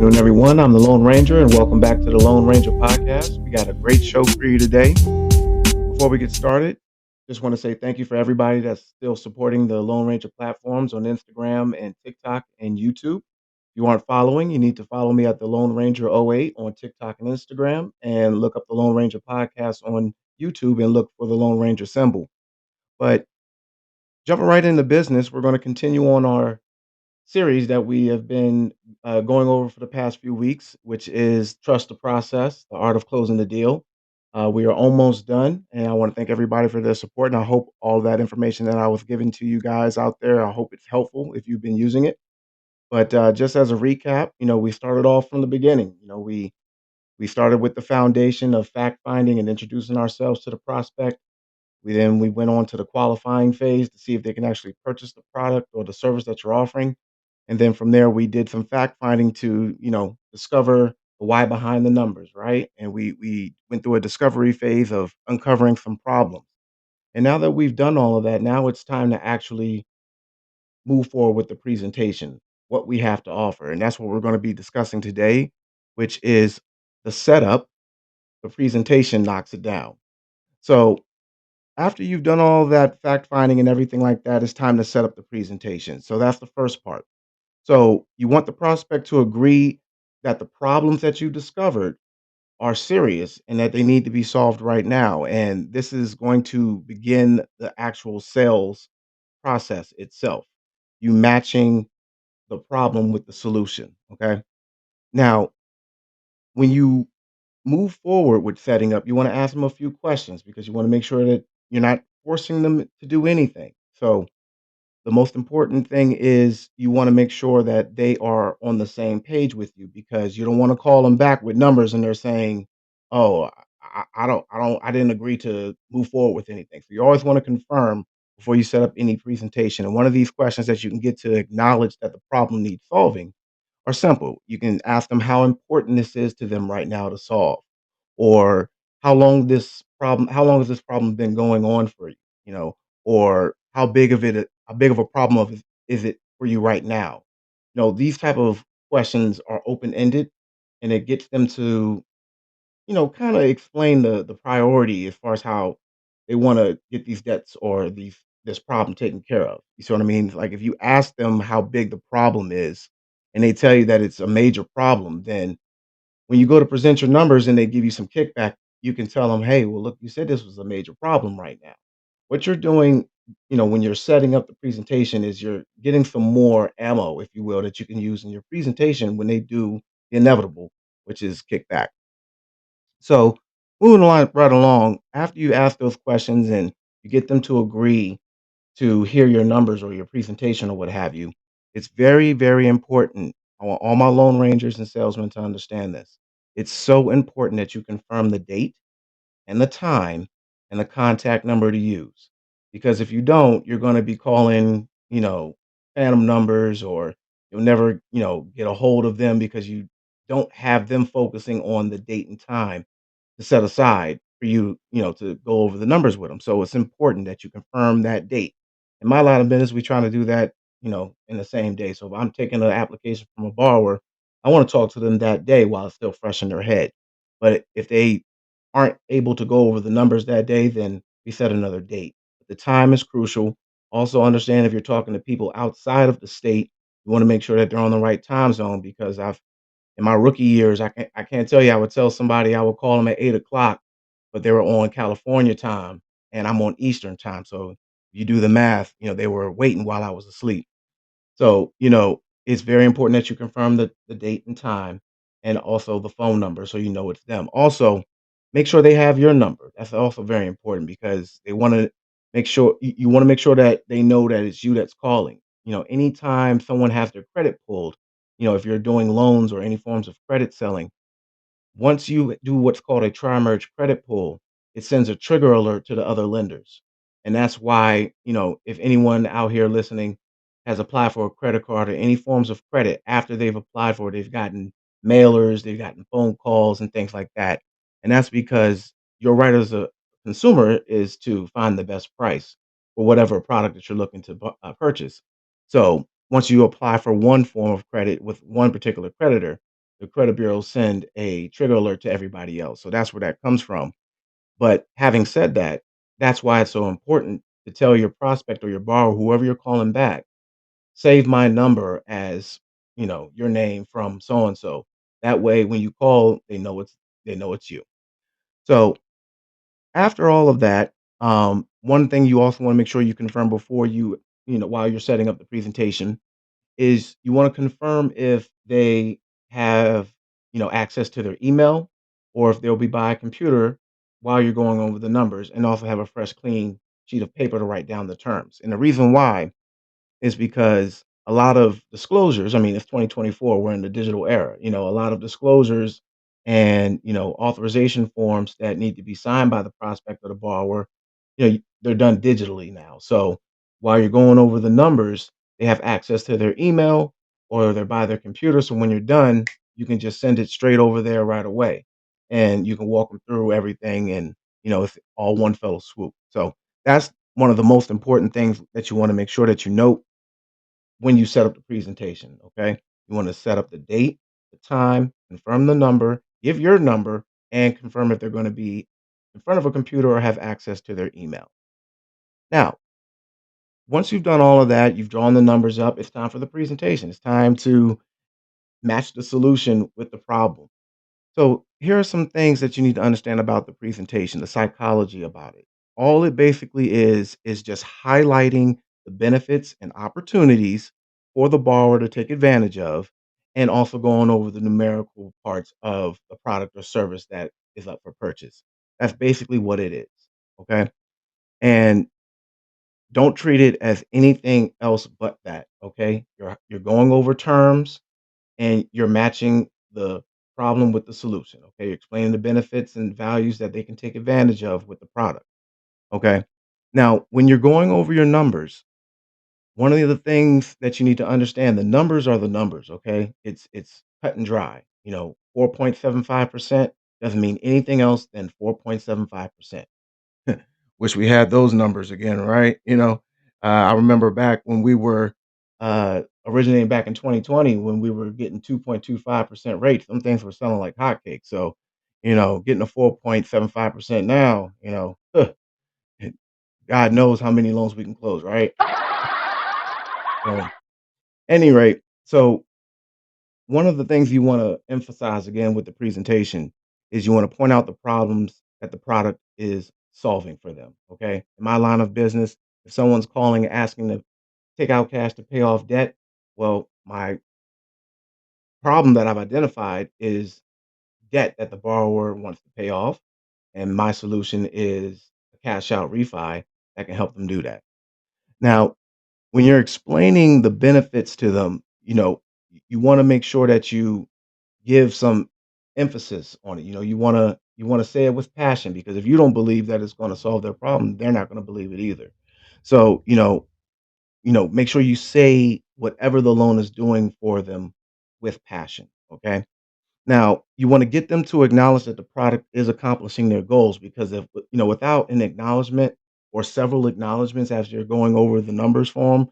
afternoon, everyone. I'm the Lone Ranger, and welcome back to the Lone Ranger podcast. We got a great show for you today. Before we get started, just want to say thank you for everybody that's still supporting the Lone Ranger platforms on Instagram and TikTok and YouTube. If you aren't following, you need to follow me at the Lone Ranger '08 on TikTok and Instagram, and look up the Lone Ranger podcast on YouTube and look for the Lone Ranger symbol. But jumping right into business, we're going to continue on our series that we have been going over for the past few weeks, which is Trust the Process, the art of closing the deal. We are almost done, and I want to thank everybody for their support. And I hope all that information that I was giving to you guys out there, I hope it's helpful if you've been using it. But just as a recap, we started off from the beginning. We started with the foundation of fact finding and introducing ourselves to the prospect. We went on to the qualifying phase to see if they can actually purchase the product or the service that you're offering. And then from there, we did some fact finding to, discover the why behind the numbers, right? And we went through a discovery phase of uncovering some problems. And now that we've done all of that, now it's time to actually move forward with the presentation, what we have to offer. And that's what we're going to be discussing today, which is the setup. The presentation knocks it down. So after you've done all that fact finding and everything like that, it's time to set up the presentation. So that's the first part. So you want the prospect to agree that the problems that you discovered are serious and that they need to be solved right now. And this is going to begin the actual sales process itself. You matching the problem with the solution. Okay. Now, when you move forward with setting up, you want to ask them a few questions because you want to make sure that you're not forcing them to do anything. So the most important thing is you wanna make sure that they are on the same page with you because you don't wanna call them back with numbers and they're saying, "Oh, I didn't agree to move forward with anything." So you always wanna confirm before you set up any presentation, and one of these questions that you can get to acknowledge that the problem needs solving are simple. You can ask them how important this is to them right now to solve, or how long has this problem been going on for you, or how big of a problem is it for you right now? These type of questions are open-ended, and it gets them to, kinda explain the priority as far as how they wanna get these debts or this problem taken care of. You see what I mean? Like, if you ask them how big the problem is, and they tell you that it's a major problem, then when you go to present your numbers and they give you some kickback, you can tell them, "Hey, well, look, you said this was a major problem right now." What you're doing, when you're setting up the presentation is you're getting some more ammo, if you will, that you can use in your presentation when they do the inevitable, which is kickback. So, moving right along, after you ask those questions and you get them to agree to hear your numbers or your presentation or what have you, it's very, very important. I want all my Lone Rangers and salesmen to understand this. It's so important that you confirm the date and the time and the contact number to use. Because if you don't, you're going to be calling, phantom numbers, or you'll never, get a hold of them because you don't have them focusing on the date and time to set aside for you, to go over the numbers with them. So it's important that you confirm that date. In my line of business, we trying to do that, in the same day. So if I'm taking an application from a borrower, I want to talk to them that day while it's still fresh in their head. But if they aren't able to go over the numbers that day, then we set another date. The time is crucial. Also understand if you're talking to people outside of the state, you want to make sure that they're on the right time zone because I've in my rookie years, I can't tell you, I would tell somebody I would call them at 8 o'clock, but they were on California time, and I'm on Eastern time, so you do the math, they were waiting while I was asleep. So, it's very important that you confirm the date and time and also the phone number so you know it's them. Also, make sure they have your number. That's also very important because they wanna make sure you wanna make sure that they know that it's you that's calling. Anytime someone has their credit pulled, if you're doing loans or any forms of credit selling, once you do what's called a tri-merge credit pull, it sends a trigger alert to the other lenders. And that's why, if anyone out here listening has applied for a credit card or any forms of credit after they've applied for it, they've gotten mailers, they've gotten phone calls and things like that. And that's because your right as a consumer is to find the best price for whatever product that you're looking to purchase. So once you apply for one form of credit with one particular creditor, the credit bureau send a trigger alert to everybody else. So that's where that comes from. But having said that, that's why it's so important to tell your prospect or your borrower, whoever you're calling back, save my number as, your name from so and so. That way, when you call, they know it's you. So after all of that, one thing you also want to make sure you confirm before while you're setting up the presentation is you want to confirm if they have, access to their email or if they'll be by a computer while you're going over the numbers and also have a fresh, clean sheet of paper to write down the terms. And the reason why is because a lot of disclosures, I mean, it's 2024, we're in the digital era, a lot of disclosures and, authorization forms that need to be signed by the prospect or the borrower, they're done digitally now. So while you're going over the numbers, they have access to their email or they're by their computer. So when you're done, you can just send it straight over there right away. And you can walk them through everything and, it's all one fellow swoop. So that's one of the most important things that you want to make sure that you note when you set up the presentation, okay? You wanna set up the date, the time, confirm the number, give your number, and confirm if they're gonna be in front of a computer or have access to their email. Now, once you've done all of that, you've drawn the numbers up, it's time for the presentation. It's time to match the solution with the problem. So here are some things that you need to understand about the presentation, the psychology about it. All it basically is just highlighting the benefits and opportunities for the borrower to take advantage of, and also going over the numerical parts of the product or service that is up for purchase. That's basically what it is. Okay. And don't treat it as anything else but that. Okay. You're going over terms and you're matching the problem with the solution, okay? You're explaining the benefits and values that they can take advantage of with the product, okay? Now, when you're going over your numbers, one of the things that you need to understand, the numbers are the numbers, okay? It's cut and dry. 4.75% doesn't mean anything else than 4.75%. Wish we had those numbers again, right? I remember back when we were originating back in 2020 when we were getting 2.25% rates, some things were selling like hotcakes. So, getting a 4.75% now, God knows how many loans we can close, right? So, any rate, so one of the things you want to emphasize again with the presentation is you want to point out the problems that the product is solving for them. Okay. In my line of business, if someone's calling and asking to take out cash to pay off debt, well, my problem that I've identified is debt that the borrower wants to pay off. And my solution is a cash out refi that can help them do that. Now, when you're explaining the benefits to them, you want to make sure that you give some emphasis on it. You wanna say it with passion because if you don't believe that it's gonna solve their problem, they're not gonna believe it either. So, make sure you say whatever the loan is doing for them with passion, okay? Now, you wanna get them to acknowledge that the product is accomplishing their goals because if without an acknowledgement or several acknowledgments as you're going over the numbers for 'em,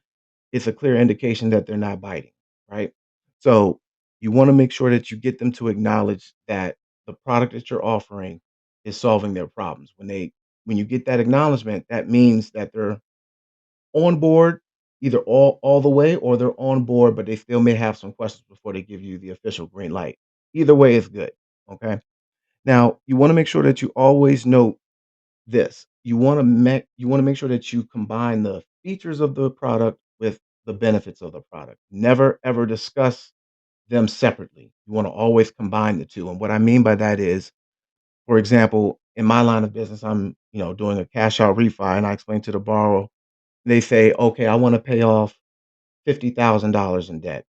it's a clear indication that they're not biting, right? So you want to make sure that you get them to acknowledge that the product that you're offering is solving their problems. When you get that acknowledgement, that means that they're on board either all the way or they're on board, but they still may have some questions before they give you the official green light. Either way is good. Okay. Now you want to make sure that you always note this. You want to make sure that you combine the features of the product with the benefits of the product. Never ever discuss them separately. You want to always combine the two. And what I mean by that is, for example, in my line of business, I'm, doing a cash out refi and I explain to the borrower, they say, okay, I want to pay off $50,000 in debt.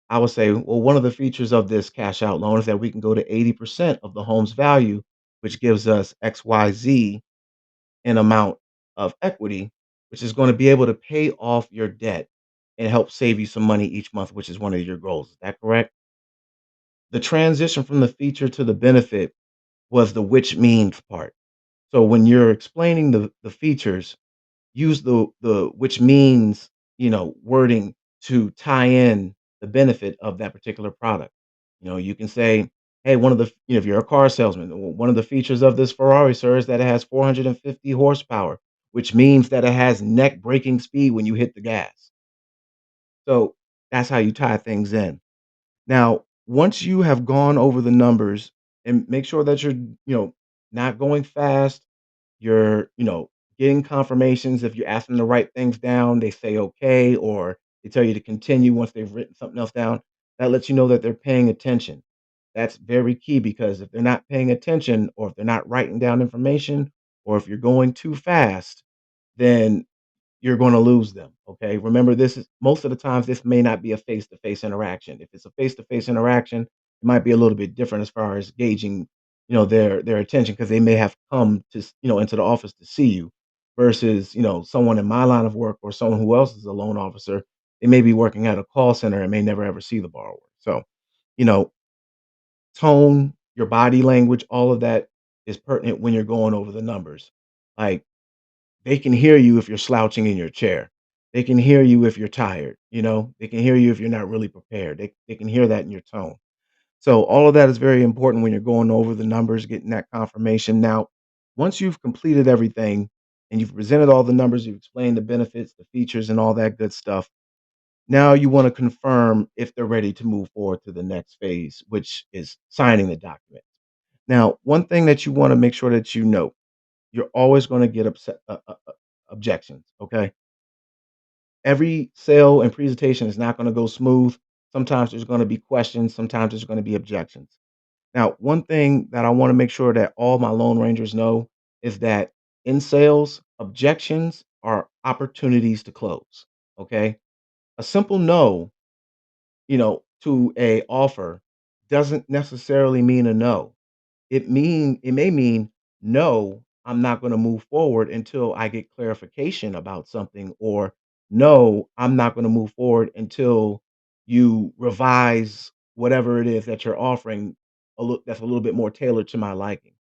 I would say, well, one of the features of this cash out loan is that we can go to 80% of the home's value, which gives us XYZ an amount of equity, which is going to be able to pay off your debt and help save you some money each month, which is one of your goals. Is that correct? The transition from the feature to the benefit was the which means part. So when you're explaining the features, use the which means, wording to tie in the benefit of that particular product. You can say, "Hey, if you're a car salesman, one of the features of this Ferrari, sir, is that it has 450 horsepower, which means that it has neck breaking speed when you hit the gas." So that's how you tie things in. Now, once you have gone over the numbers and make sure that you're not going fast, you're getting confirmations. If you ask them to write things down, they say okay, or they tell you to continue once they've written something else down. That lets you know that they're paying attention. That's very key because if they're not paying attention or if they're not writing down information or if you're going too fast, then you're gonna lose them, okay? Remember, this is most of the times, this may not be a face-to-face interaction. If it's a face-to-face interaction, it might be a little bit different as far as gauging their attention because they may have come into the office to see you versus someone in my line of work or someone who else is a loan officer, they may be working at a call center and may never ever see the borrower. So, you know, tone, your body language, all of that is pertinent when you're going over the numbers. Like, they can hear you if you're slouching in your chair. They can hear you if you're tired. They can hear you if you're not really prepared. They can hear that in your tone. So all of that is very important when you're going over the numbers, getting that confirmation. Now, once you've completed everything and you've presented all the numbers, you've explained the benefits, the features, and all that good stuff. Now you want to confirm if they're ready to move forward to the next phase, which is signing the document. Now, one thing that you want to make sure that you know, you're always going to get objections. Okay, every sale and presentation is not going to go smooth. Sometimes there's going to be questions, sometimes there's going to be objections. Now, one thing that I want to make sure that all my Lone Rangers know is that in sales, objections are opportunities to close. Okay. A simple no to a offer doesn't necessarily mean a no. It may mean, "No, I'm not gonna move forward until I get clarification about something," or, "No, I'm not gonna move forward until you revise whatever it is that you're offering that's a little bit more tailored to my liking."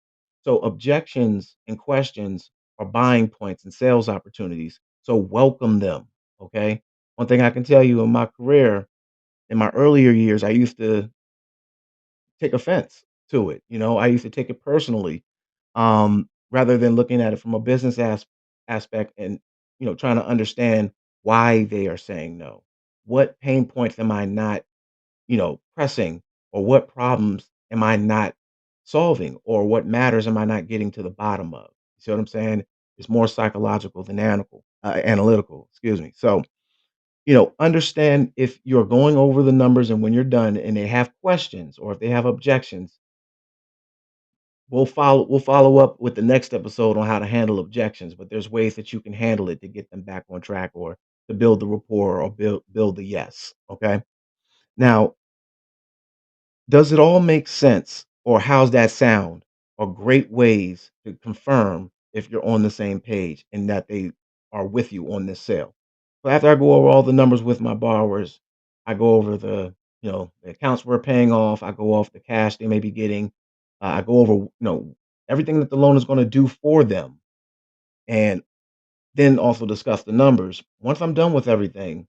So, objections and questions are buying points and sales opportunities, so welcome them, okay? One thing I can tell you in my career, in my earlier years, I used to take offense to it. I used to take it personally, rather than looking at it from a business aspect and trying to understand why they are saying no. What pain points am I not pressing, or what problems am I not solving, or what matters am I not getting to the bottom of? You see what I'm saying? It's more psychological than analytical. Excuse me. So understand if you're going over the numbers and when you're done and they have questions or if they have objections, we'll follow up with the next episode on how to handle objections, but there's ways that you can handle it to get them back on track or to build the rapport or build the yes. Okay. Now, does it all make sense or how's that sound? Are great ways to confirm if you're on the same page and that they are with you on this sale. So after I go over all the numbers with my borrowers, I go over the accounts we're paying off. I go off the cash they may be getting. I go over everything that the loan is going to do for them, and then also discuss the numbers. Once I'm done with everything,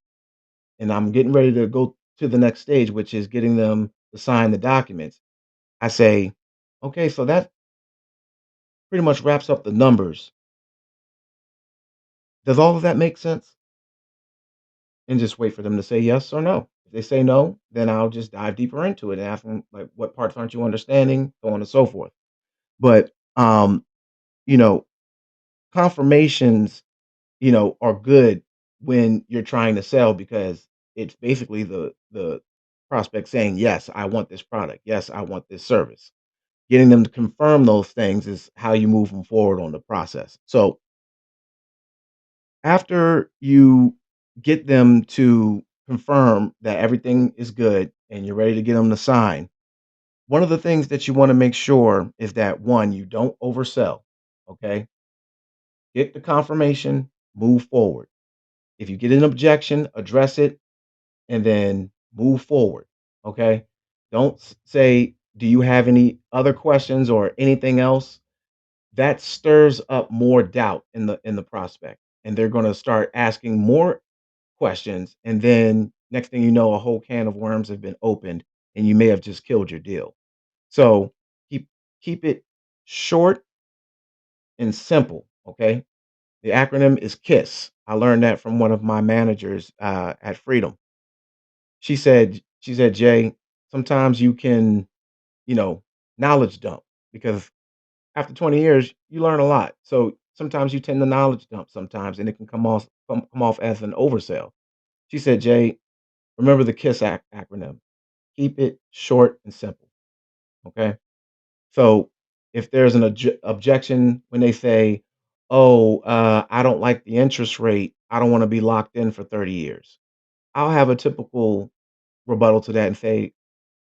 and I'm getting ready to go to the next stage, which is getting them to sign the documents, I say, okay, so that pretty much wraps up the numbers. Does all of that make sense? And just wait for them to say yes or no. If they say no, then I'll just dive deeper into it and ask them like, what parts aren't you understanding, so on and so forth. But you know, confirmations are good when you're trying to sell because it's basically the prospect saying, yes, I want this product. Yes, I want this service. Getting them to confirm those things is how you move them forward on the process. So after you get them to confirm that everything is good and you're ready to get them to sign, one of the things that you want to make sure is that one, you don't oversell. Okay. Get the confirmation, move forward. If you get an objection, address it and then move forward. Okay. Don't say, do you have any other questions or anything else? That stirs up more doubt in the prospect. And they're going to start asking more questions, and then next thing you know, a whole can of worms have been opened, and you may have just killed your deal. So keep keep it short and simple. Okay. The acronym is KISS. I learned that from one of my managers at Freedom. She said, Jay, sometimes you can, you know, knowledge dump because after 20 years, you learn a lot. So sometimes you tend to knowledge dump sometimes, and it can come off as an oversell. She said, Jay, remember the KISS acronym. Keep it short and simple. Okay. So if there's an objection when they say, "Oh, I don't like the interest rate. I don't want to be locked in for 30 years." I'll have a typical rebuttal to that and say,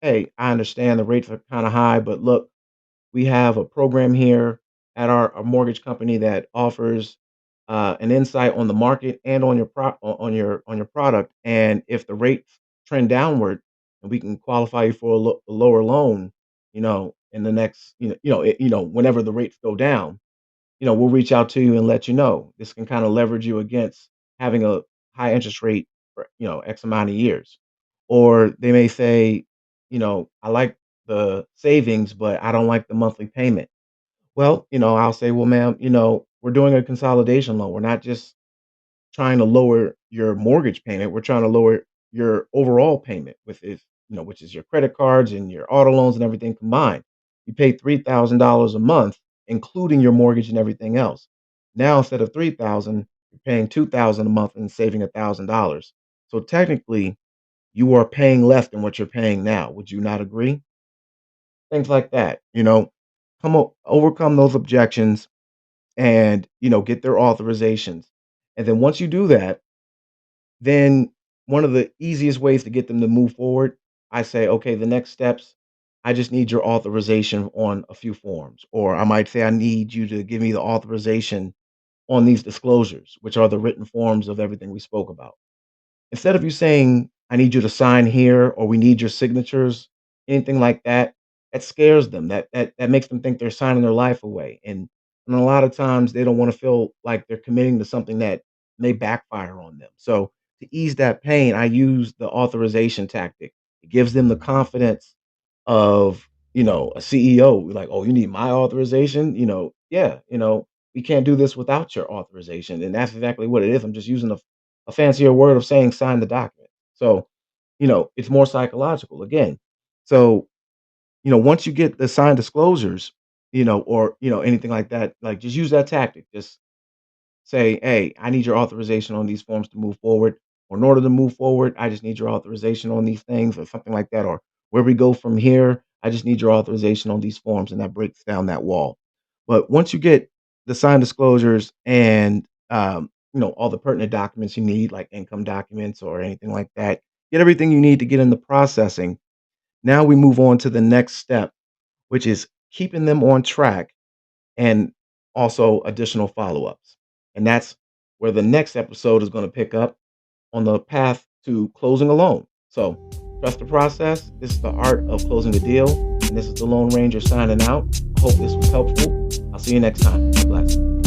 "Hey, I understand the rates are kind of high, but look, we have a program here at our mortgage company that offers an insight on the market and on your on your product. And if the rates trend downward, and we can qualify you for a lower loan, in the next, whenever the rates go down, we'll reach out to you and let you know. This can kind of leverage you against having a high interest rate for, X amount of years. Or they may say, I like the savings, but I don't like the monthly payment. Well, I'll say, well, ma'am, we're doing a consolidation loan. We're not just trying to lower your mortgage payment. We're trying to lower your overall payment with it, which is your credit cards and your auto loans and everything combined. You pay $3,000 a month, including your mortgage and everything else. Now, instead of 3,000, you're paying 2,000 a month and saving $1,000. So technically, you are paying less than what you're paying now. Would you not agree? Things like that, overcome those objections and, get their authorizations. And then once you do that, then one of the easiest ways to get them to move forward, I say, okay, the next steps, I just need your authorization on a few forms. Or I might say, I need you to give me the authorization on these disclosures, which are the written forms of everything we spoke about. Instead of you saying, "I need you to sign here," or "We need your signatures," anything like that, that scares them. That makes them think they're signing their life away, and a lot of times they don't wanna feel like they're committing to something that may backfire on them. So, to ease that pain, I use the authorization tactic. It gives them the confidence of, a CEO, like, "Oh, you need my authorization?" "Yeah, we can't do this without your authorization," and that's exactly what it is. I'm just using a fancier word of saying sign the document. So, it's more psychological again. So, once you get the signed disclosures, or, anything like that, like just use that tactic. Just say, "Hey, I need your authorization on these forms to move forward." Or in order to move forward, I just need your authorization on these things or something like that. Or where we go from here, I just need your authorization on these forms. And that breaks down that wall. But once you get the signed disclosures and, all the pertinent documents you need, like income documents or anything like that, get everything you need to get into processing. Now we move on to the next step, which is keeping them on track and also additional follow-ups. And that's where the next episode is going to pick up on the path to closing a loan. So trust the process. This is the art of closing a deal. And this is the Lone Ranger signing out. I hope this was helpful. I'll see you next time. God bless.